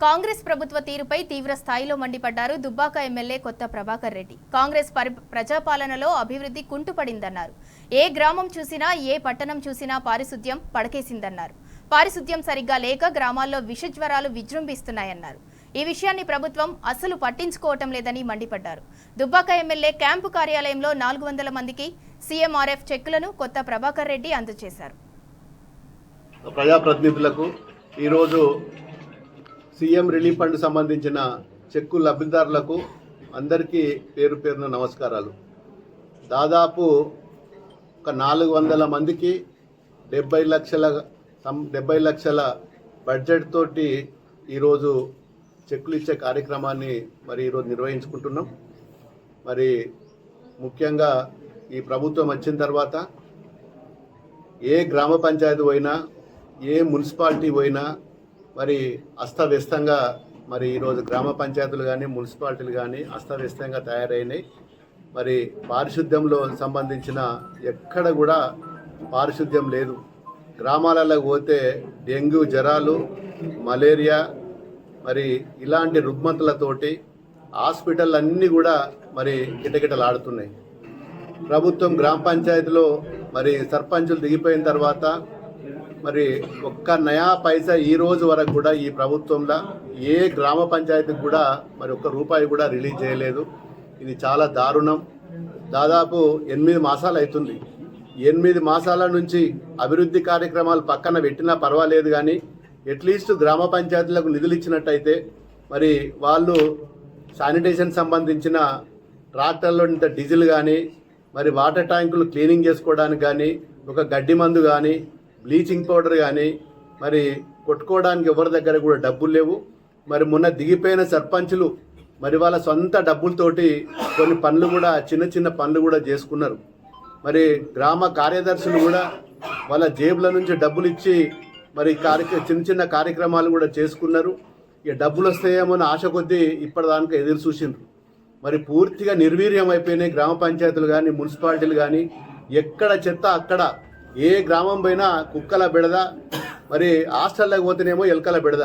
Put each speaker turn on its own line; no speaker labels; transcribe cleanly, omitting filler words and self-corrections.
కాంగ్రెస్ ప్రభుత్వ తీరుపై తీవ్ర స్థాయిలో మండిపడ్డారు దుబ్బాక ఎమ్మెల్యే కొత్త ప్రభాకర్ రెడ్డి. కాంగ్రెస్ ప్రజాపాలనలో అభివృద్ధి కుంటుపడిందన్నారు. ఏ గ్రామం చూసినా ఏ పట్టణం చూసినా పారిశుద్ధ్యం పడకేసిందన్నారు. పారిశుద్ధ్యం సరిగ్గా లేక గ్రామాల్లో విషజ్వరాలు విజృంభిస్తున్నాయన్నారు. ఈ విషయాన్ని ప్రభుత్వం అసలు పట్టించుకోవటం లేదని మండిపడ్డారు. దుబ్బాక ఎమ్మెల్యే క్యాంపు కార్యాలయంలో 400 మందికి సీఎంఆర్ఎఫ్ చెక్కులను కొత్త ప్రభాకర్ రెడ్డి అందజేశారు.
ప్రజాప్రతినిధులకు ఈరోజు సీఎం రిలీఫ్ ఫండ్ సంబంధించిన చెక్కు లబ్ధిదారులకు అందరికీ పేరు పేరున నమస్కారాలు. దాదాపు ఒక 400 మందికి 70 లక్షల బడ్జెట్ తోటి ఈరోజు చెక్కులు ఇచ్చే కార్యక్రమాన్ని ఈరోజు నిర్వహించుకుంటున్నాం. ముఖ్యంగా ఈ ప్రభుత్వం వచ్చిన తర్వాత ఏ గ్రామ పంచాయతీ పోయినా ఏ మున్సిపాలిటీ పోయినా అస్తవ్యస్తంగా ఈరోజు గ్రామ పంచాయతీలు కానీ మున్సిపాలిటీలు కానీ అస్తవ్యస్తంగా తయారైనాయి. పారిశుద్ధ్యంలో సంబంధించిన ఎక్కడ కూడా పారిశుద్ధ్యం లేదు. గ్రామాలలో పోతే డెంగ్యూ జ్వరాలు, మలేరియా ఇలాంటి రుగ్మతలతోటి హాస్పిటల్ అన్నీ కూడా కిటకిటలాడుతున్నాయి. ప్రభుత్వం గ్రామ పంచాయతీలో సర్పంచులు దిగిపోయిన తర్వాత ఒక్క నయా పైసా ఈ రోజు వరకు కూడా ఈ ప్రభుత్వంలో ఏ గ్రామ పంచాయతీకి కూడా ఒక్క రూపాయి కూడా రిలీజ్ చేయలేదు. ఇది చాలా దారుణం. దాదాపు 8 మాసాలు అవుతుంది. 8 మాసాల నుంచి అభివృద్ధి కార్యక్రమాలు పక్కన పెట్టినా పర్వాలేదు, కానీ అట్లీస్ట్ గ్రామ పంచాయతీలకు నిధులు ఇచ్చినట్టయితే వాళ్ళు శానిటేషన్ సంబంధించిన ట్రాక్టర్లో ఇంత డీజిల్ కానీ వాటర్ ట్యాంకులు క్లీనింగ్ చేసుకోవడానికి కానీ ఒక గడ్డి మందు కానీ బ్లీచింగ్ పౌడర్ కానీ కొట్టుకోవడానికి ఎవరి దగ్గర కూడా డబ్బులు లేవు. మొన్న దిగిపోయిన సర్పంచులు వాళ్ళ సొంత డబ్బులతోటి కొన్ని పనులు కూడా చిన్న చిన్న పనులు కూడా చేసుకున్నారు. గ్రామ కార్యదర్శులు కూడా వాళ్ళ జేబుల నుంచి డబ్బులు ఇచ్చి చిన్న చిన్న కార్యక్రమాలు కూడా చేసుకున్నారు. ఇక డబ్బులు వస్తాయేమో అని ఆశ కొద్దీ ఇప్పటిదాకా ఎదురు చూసిండ్రు. పూర్తిగా నిర్వీర్యం అయిపోయినాయి గ్రామ పంచాయతీలు కానీ మున్సిపాలిటీలు కానీ. ఎక్కడ చెత్త అక్కడ, ఏ గ్రామం పోయినా కుక్కల బెడద, హాస్టల్లోకి పోతేనేమో ఎలకల బెడద.